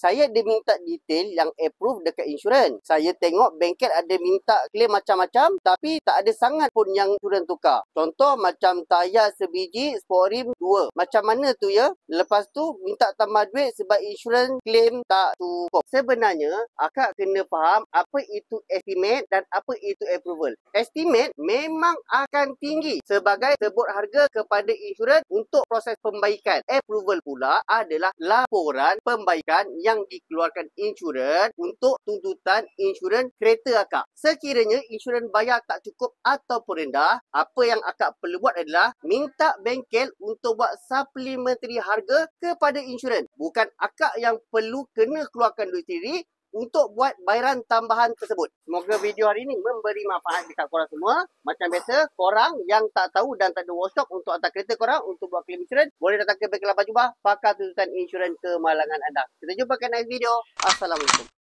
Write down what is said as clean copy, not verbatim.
saya ada minta detail yang approve dekat insurans. Saya tengok bengkel ada minta claim macam-macam tapi tak ada sangat pun yang insurans tukar. Contoh macam tayar sebiji, sport rim 2. Macam mana tu ya? Lepas tu minta tambah duit sebab insurans claim tak cukup. Sebenarnya akak kena faham apa itu estimate dan apa itu approval. Estimate memang akan tinggi sebagai sebut harga kepada insurans untuk proses pembaikan. Approval pula adalah laporan pembaikan yang dikeluarkan insurans untuk tuntutan insurans kereta akak. Sekiranya insurans bayar tak cukup ataupun rendah, apa yang akak perlu buat adalah minta bengkel untuk buat supplementary harga kepada insurans. Bukan akak yang perlu kena keluarkan duit sendiri untuk buat bayaran tambahan tersebut. Semoga video hari ini memberi manfaat dekat korang semua. Macam biasa, korang yang tak tahu dan tak ada workshop untuk hantar kereta korang untuk buat claim insurans, boleh datang ke bengkel Abang Jubah, pakar tuntutan insurans kemalangan anda. Kita jumpa ke next video. Assalamualaikum.